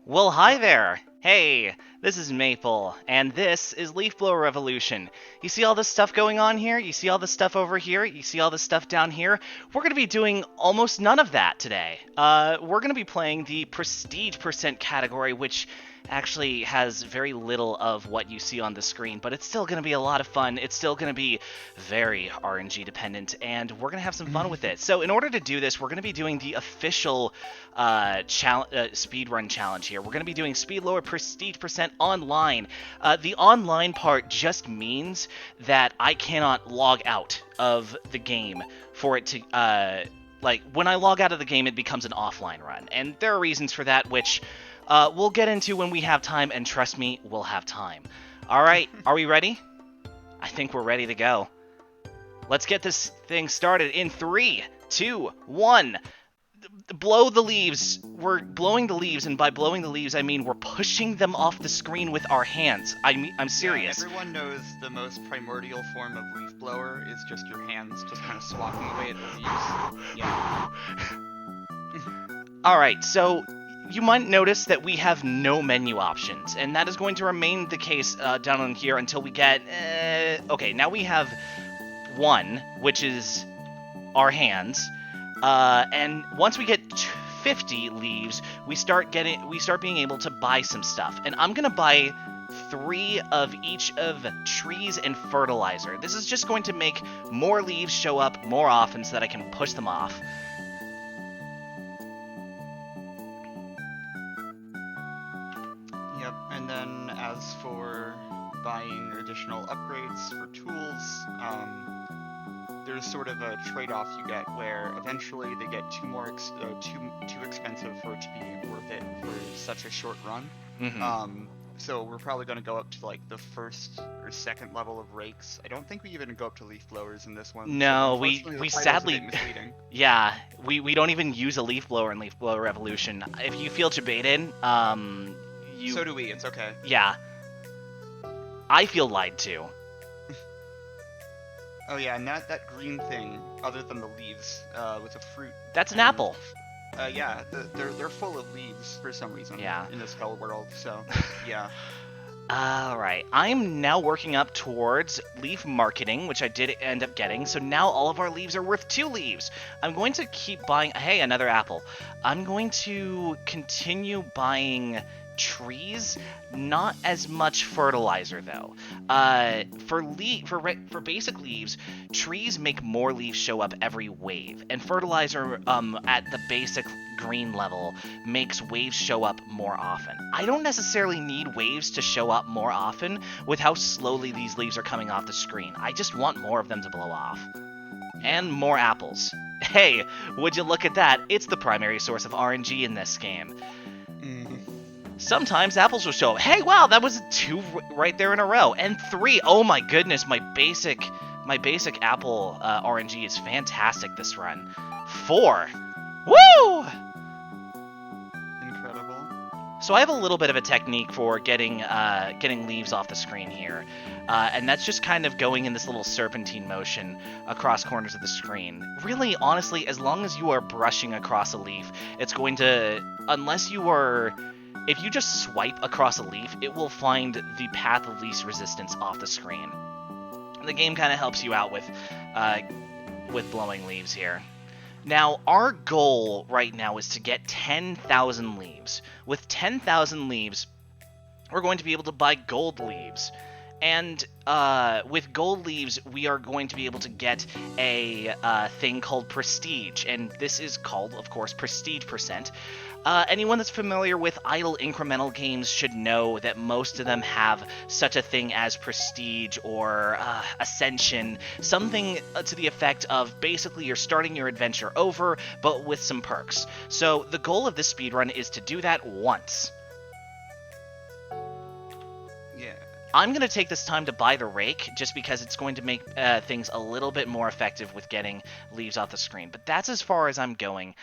Well, hi there! Hey, this is Maple, and this is Leaf Blower Revolution. You see all this stuff going on here? You see all this stuff over here? You see all this stuff down here? We're going to be doing almost none of that today. We're going to be playing the Prestige Percent category, which actually has very little of what you see on the screen, but it's still going to be a lot of fun. It's still going to be very RNG dependent, and we're going to have some fun with it. So in order to do this, we're going to be doing the official speed run challenge here. We're going to be doing speed lower prestige percent online. The online part just means that I cannot log out of the game for it to like when I log out of the game, it becomes an offline run, and there are reasons for that, which we'll get into when we have time, and trust me, we'll have time. All right, are we ready? I think we're ready to go. Let's get this thing started in 3, 2, 1. Blow the leaves. We're blowing the leaves, and by blowing the leaves, I mean we're pushing them off the screen with our hands. I'm serious. Yeah, everyone knows the most primordial form of leaf blower is just your hands just kind of swatting away at the leaves. Yeah. Alright, so you might notice that we have no menu options, and that is going to remain the case down on here until we get... okay, now we have one, which is our hands, and once we get 50 leaves, we start being able to buy some stuff, and I'm gonna buy 3 of each of trees and fertilizer. This is just going to make more leaves show up more often so that I can push them off. Yep, and then as for buying additional upgrades for tools, there's sort of a trade-off you get where eventually they get too expensive for it to be worth it for such a short run. So we're probably going to go up to like the first or second level of rakes. I don't think we even go up to leaf blowers in this one. No, so we sadly, yeah, we don't even use a leaf blower in Leaf Blower Revolution. If you feel debated, So do we. It's okay. Yeah, I feel lied to. Oh yeah, and that green thing, other than the leaves, with a fruit. That's an apple. Yeah, they're full of leaves for some reason. Yeah. In this spell world, so yeah. Alright, I'm now working up towards leaf marketing, which I did end up getting, so now all of our leaves are worth 2 leaves. I'm going to keep buying... Hey, another apple. I'm going to continue buying trees, not as much fertilizer though. For basic leaves, trees make more leaves show up every wave, and fertilizer at the basic green level makes waves show up more often. I don't necessarily need waves to show up more often with how slowly these leaves are coming off the screen. I just want more of them to blow off. And more apples. Hey, would you look at that? It's the primary source of RNG in this game. Sometimes apples will show up. Hey, wow, that was 2 right there in a row. And 3. Oh my goodness, my basic apple RNG is fantastic this run. 4. Woo! Incredible. So I have a little bit of a technique for getting leaves off the screen here. And that's just kind of going in this little serpentine motion across corners of the screen. Really, honestly, as long as you are brushing across a leaf, it's going to... Unless you are... If you just swipe across a leaf, it will find the path of least resistance off the screen. The game kind of helps you out with blowing leaves here. Now, our goal right now is to get 10,000 leaves. With 10,000 leaves, we're going to be able to buy gold leaves. And with gold leaves, we are going to be able to get a thing called Prestige. And this is called, of course, Prestige Percent. Anyone that's familiar with idle incremental games should know that most of them have such a thing as Prestige or Ascension, something to the effect of basically you're starting your adventure over, but with some perks. So the goal of this speedrun is to do that once. Yeah. I'm going to take this time to buy the rake, just because it's going to make things a little bit more effective with getting leaves off the screen. But that's as far as I'm going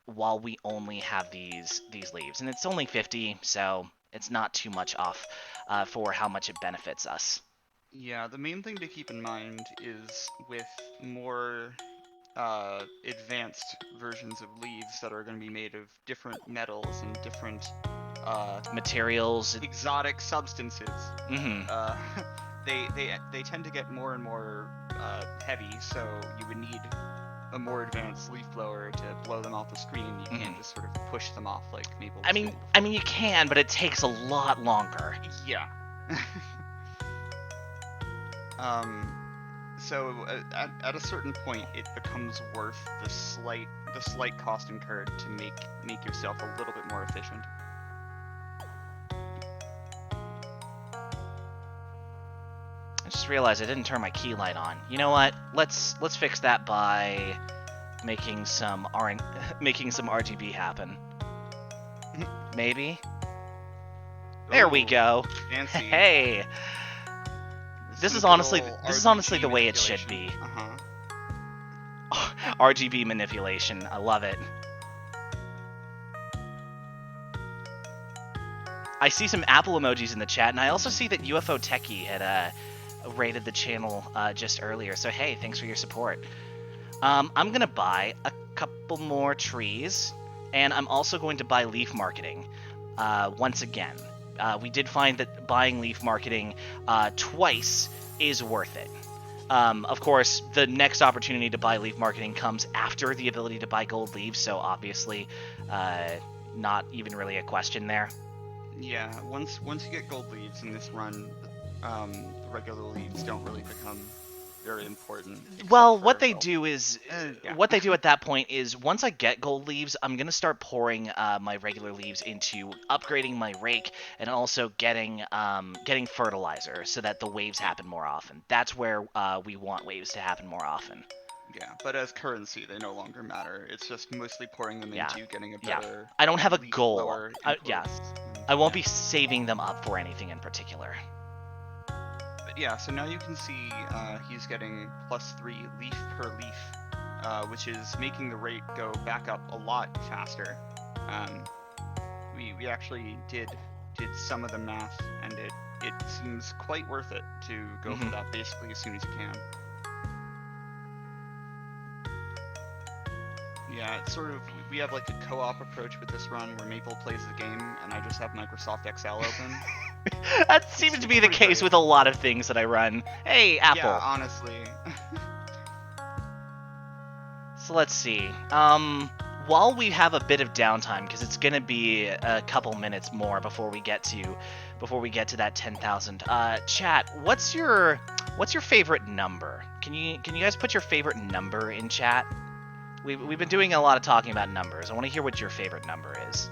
while we only have these leaves. And it's only 50, so it's not too much off for how much it benefits us. Yeah, the main thing to keep in mind is with more advanced versions of leaves that are going to be made of different metals and different materials. exotic substances. Mm-hmm. They tend to get more and more heavy, so you would need a more advanced leaf blower to blow them off the screen. You can't just sort of push them off like Maple was doing before. I mean, you can, but it takes a lot longer. Yeah. So at a certain point, it becomes worth the slight cost incurred to make yourself a little bit more efficient. I just realized I didn't turn my key light on. You know what? Let's fix that by making some RGB happen. Maybe. There we go. Fancy. Hey. This is honestly the way it should be. RGB manipulation. I love it. I see some Apple emojis in the chat, and I also see that UFO Techie had rated the channel just earlier. So hey, thanks for your support. I'm gonna buy a couple more trees, and I'm also going to buy leaf marketing once again. We did find that buying leaf marketing twice is worth it. Of course, the next opportunity to buy leaf marketing comes after the ability to buy gold leaves, so obviously not even really a question there. Yeah, once you get gold leaves in this run, the regular leaves don't really become very important. Well, what they do is, what they do at that point is, once I get gold leaves, I'm gonna start pouring my regular leaves into upgrading my rake and also getting fertilizer so that the waves happen more often. That's where we want waves to happen more often. Yeah, but as currency, they no longer matter. It's just mostly pouring them into getting a better. I don't have a goal. I won't be saving them up for anything in particular. But yeah, so now you can see he's getting +3 leaf per leaf, which is making the rate go back up a lot faster. We actually did some of the math, and it seems quite worth it to go for that basically as soon as you can. Yeah, it's sort of, we have like a co-op approach with this run where Maple plays the game and I just have Microsoft Excel open. That seems to be the case with a lot of things that I run. Hey, Apple. Yeah, honestly. So let's see. While we have a bit of downtime, because it's gonna be a couple minutes more before we get to that 10,000. Chat, what's your favorite number? Can you guys put your favorite number in chat? We've been doing a lot of talking about numbers. I want to hear what your favorite number is.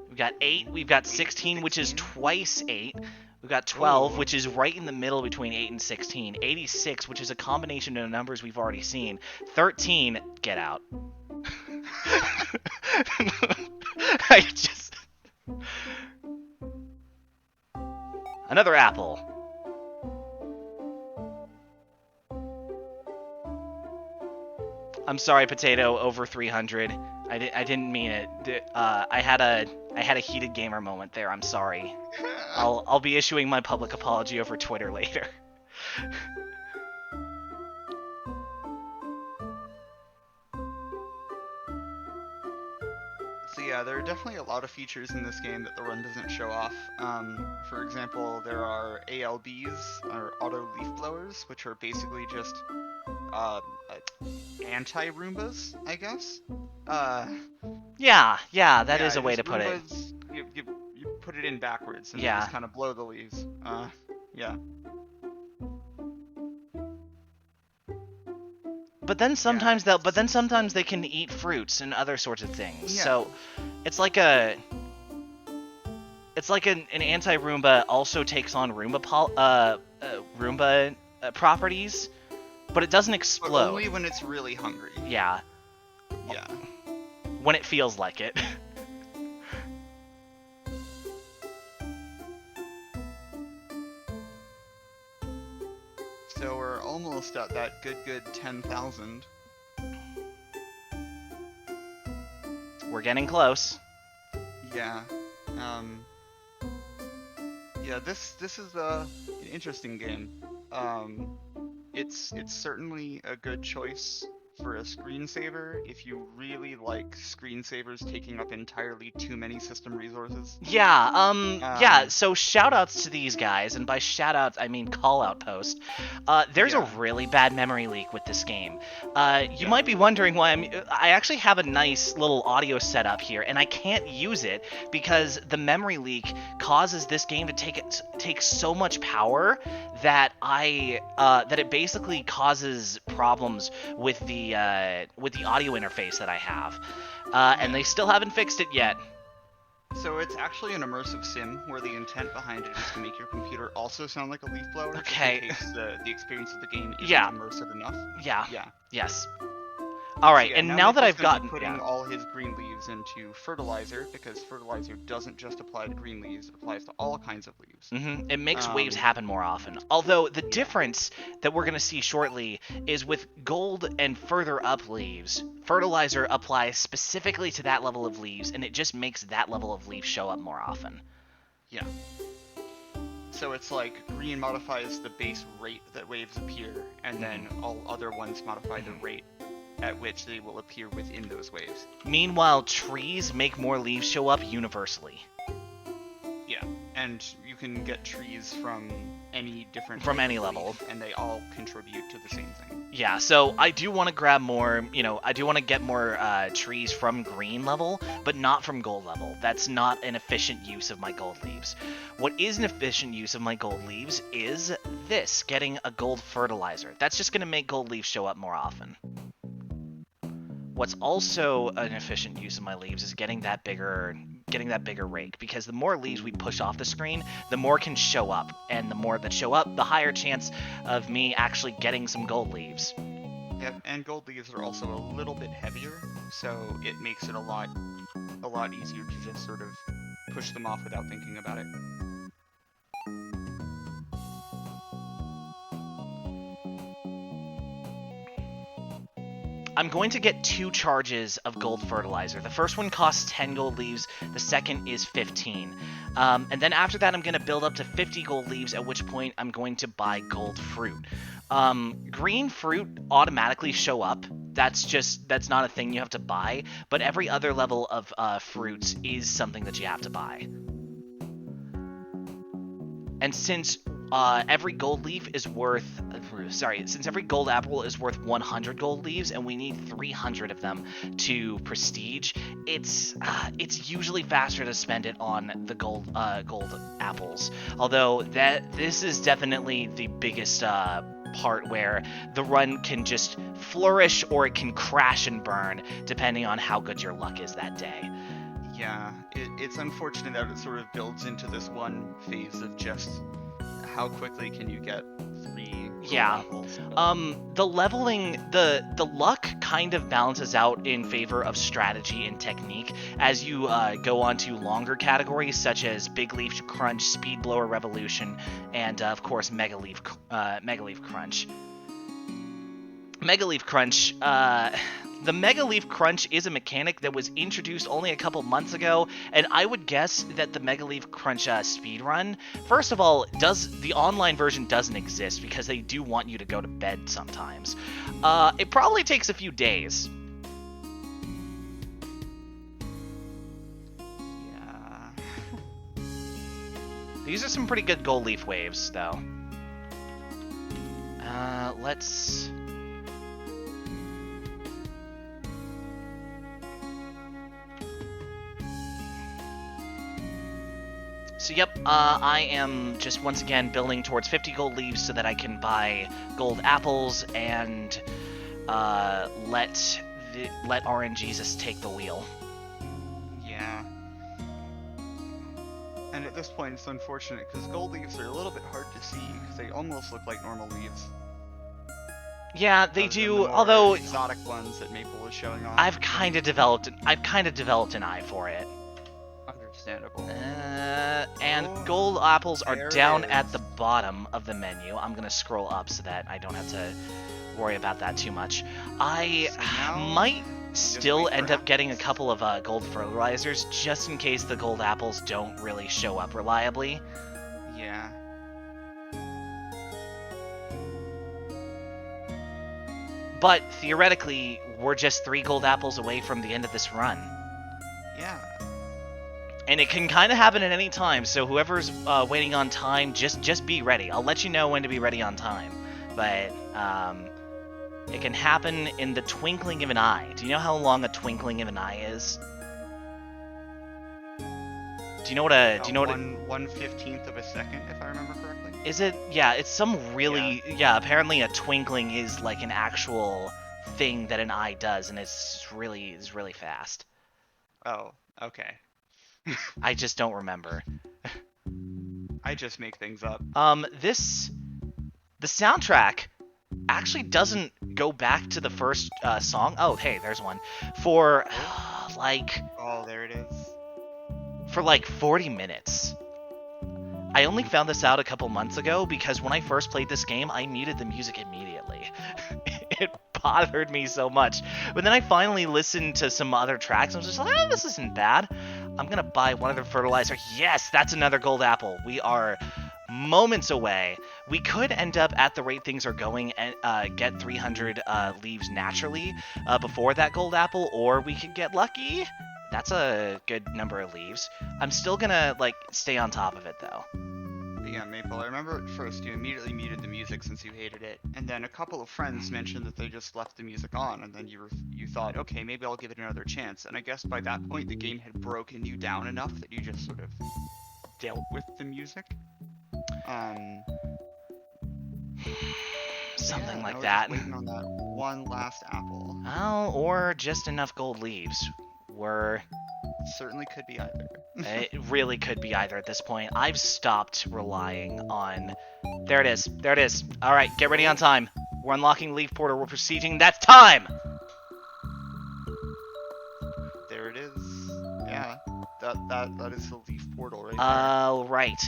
We've got 8, we've got 16, which is twice 8. We've got 12, which is right in the middle between 8 and 16. 86, which is a combination of numbers we've already seen. 13, get out. I just... Another apple. I'm sorry, Potato, over 300. I didn't mean it. I had a heated gamer moment there. I'm sorry. I'll be issuing my public apology over Twitter later. So yeah, there are definitely a lot of features in this game that the run doesn't show off. For example, there are ALBs, or auto leaf blowers, which are basically just anti-Roombas, I guess. Yeah, that is a way to put it. You put it in backwards and just kind of blow the leaves. Yeah. But then sometimes they can eat fruits and other sorts of things. Yeah. So it's like an anti-Roomba also takes on Roomba properties, but it doesn't explode. But only when it's really hungry. Yeah. Yeah. When it feels like it. So we're almost at that good 10,000. We're getting close. Yeah. Yeah, this is an interesting game. it's certainly a good choice for a screensaver if you really like screensavers taking up entirely too many system resources. Yeah, so shoutouts to these guys, and by shoutouts I mean call-out post. There's a Yeah, really bad memory leak with this game. You yeah. might be wondering why I actually have a nice little audio setup here, and I can't use it because the memory leak causes this game to take so much power that that it basically causes problems with the audio interface that I have. And Yeah. they still haven't fixed it yet. So it's actually an immersive sim where the intent behind it is to make your computer also sound like a leaf blower, Okay. just in case the experience of the game isn't Yeah. immersive enough. Yeah. Yeah. Yes. All So right, yeah, and now now that Maple's I've going to gotten be putting all his green leaves into fertilizer, because fertilizer doesn't just apply to green leaves, it applies to all kinds of leaves. It makes waves Um, happen more often. Although the yeah. difference that we're going to see shortly is with gold and further up leaves, fertilizer applies specifically to that level of leaves, and it just makes that level of leaf show up more often. Yeah. So it's like green modifies the base rate that waves appear, and then all other ones modify the rate at which they will appear within those waves. Meanwhile, trees make more leaves show up universally. Yeah, and you can get trees from any different From type any of level. leaf, and they all contribute to the same thing. Yeah, so I do want to grab more, I do want to get more trees from green level, but not from gold level. That's not an efficient use of my gold leaves. What is an efficient use of my gold leaves is this, getting a gold fertilizer. That's just going to make gold leaves show up more often. What's also an efficient use of my leaves is getting that bigger rake, because the more leaves we push off the screen, the more can show up, and the more that show up, the higher chance of me actually getting some gold leaves. Yep, and gold leaves are also a little bit heavier, so it makes it a lot easier to just sort of push them off without thinking about it. I'm going to get 2 charges of gold fertilizer. The first one costs 10 gold leaves, the second is 15. And then after that, I'm going to build up to 50 gold leaves, at which point I'm going to buy gold fruit. Green fruit automatically show up. That's not a thing you have to buy, but every other level of fruits is something that you have to buy. And since every gold leaf is worth, since every gold apple is worth 100 gold leaves, and we need 300 of them to prestige, it's usually faster to spend it on the gold apples. Although this is definitely the biggest part where the run can just flourish or it can crash and burn depending on how good your luck is that day. Yeah, it's unfortunate that it sort of builds into this one phase of just how quickly can you get 3 gold apples. The leveling, the luck kind of balances out in favor of strategy and technique as you go on to longer categories such as Big Leaf Crunch, Speed Blower Revolution, and of course Mega Leaf Crunch. Mega Leaf Crunch, the Mega Leaf Crunch is a mechanic that was introduced only a couple months ago, and I would guess that the Mega Leaf Crunch speedrun, first of all, the online version doesn't exist because they do want you to go to bed sometimes. It probably takes a few days. Yeah. These are some pretty good gold leaf waves, though. Let's... So yep, I am just once again building towards 50 gold leaves so that I can buy gold apples and let RNGesus take the wheel. Yeah. And at this point, it's unfortunate because gold leaves are a little bit hard to see because they almost look like normal leaves. Yeah, they Other than do. the more Although exotic ones that Maple is showing off. I've kind of developed an eye for it. Understandable. And gold apples are there it down is. at the bottom of the menu. I'm gonna scroll up so that I don't have to worry about that too much. I So now, might still wait for end up getting a apples. couple of gold fertilizers just in case the gold apples don't really show up reliably. Yeah. but theoretically, we're just 3 gold apples away from the end of this run. Yeah. And it can kind of happen at any time, so whoever's waiting on time, just be ready. I'll let you know when to be ready on time. But it can happen in the twinkling of an eye. Do you know how long a twinkling of an eye is? Do you know what a... 1/15th of a second, if I remember correctly. Is it? Yeah, it's some really... Yeah, apparently a twinkling is like an actual thing that an eye does, and it's really fast. Oh, okay. I just don't remember. I just make things up. The soundtrack actually doesn't go back to the first song. Oh, hey, there's one. For, like... Oh, there it is. For, like, 40 minutes. I only found this out a couple months ago because when I first played this game, I muted the music immediately. It bothered me so much. But then I finally listened to some other tracks and I was just like, oh, this isn't bad. I'm gonna buy one other fertilizer. Yes, that's another gold apple. We are moments away. We could end up, at the rate things are going, and get 300 leaves naturally before that gold apple, or we could get lucky. That's a good number of leaves. I'm still gonna, like, stay on top of it, though. Yeah, Maple, I remember at first you immediately muted the music since you hated it, and then a couple of friends mentioned that they just left the music on, and then you thought, okay, maybe I'll give it another chance, and I guess by that point the game had broken you down enough that you just sort of dealt with the music. Something like I was that. Just waiting on that one last apple. Oh, or just enough gold leaves. Certainly could be either. It really could be either at this point. I've stopped relying on... There it is. There it is. All right, get ready on time. We're unlocking Leaf Portal. We're proceeding. That's time! There it is. Yeah, that is the Leaf Portal right there. All right.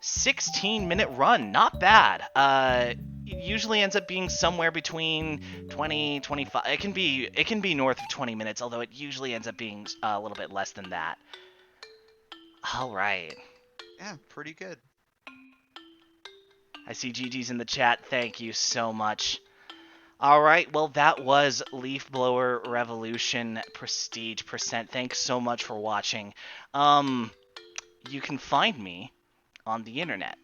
16-minute run. Not bad. It usually ends up being somewhere between 20, 25. It can be north of 20 minutes, although it usually ends up being a little bit less than that. All right. Yeah, pretty good. I see GG's in the chat. Thank you so much. All right, well, that was Leaf Blower Revolution Prestige Percent. Thanks so much for watching. You can find me on the internet.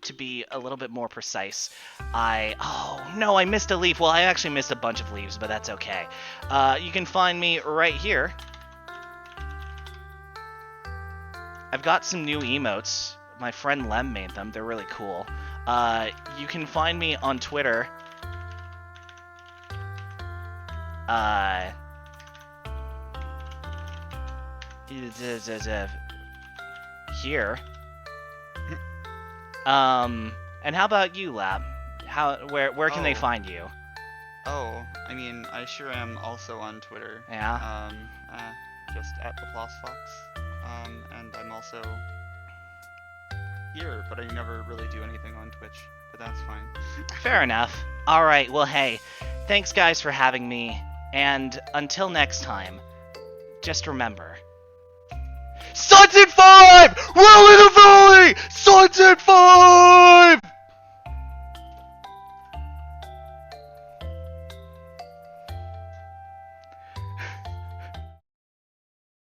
To be a little bit more precise, oh no, I missed a leaf. Well, I actually missed a bunch of leaves, but that's okay. You can find me right here. I've got some new emotes. My friend Lem made them. They're really cool. You can find me on Twitter. Here. And how about you, Lab? Where can they find you? Oh, I mean, I sure am also on Twitter. Yeah? Just at @ThePlosFox. And I'm also here, but I never really do anything on Twitch, but that's fine. Fair enough. Alright, well hey, thanks guys for having me, and until next time, just remember... Sunset 5! Rally the Valley! Sunset 5!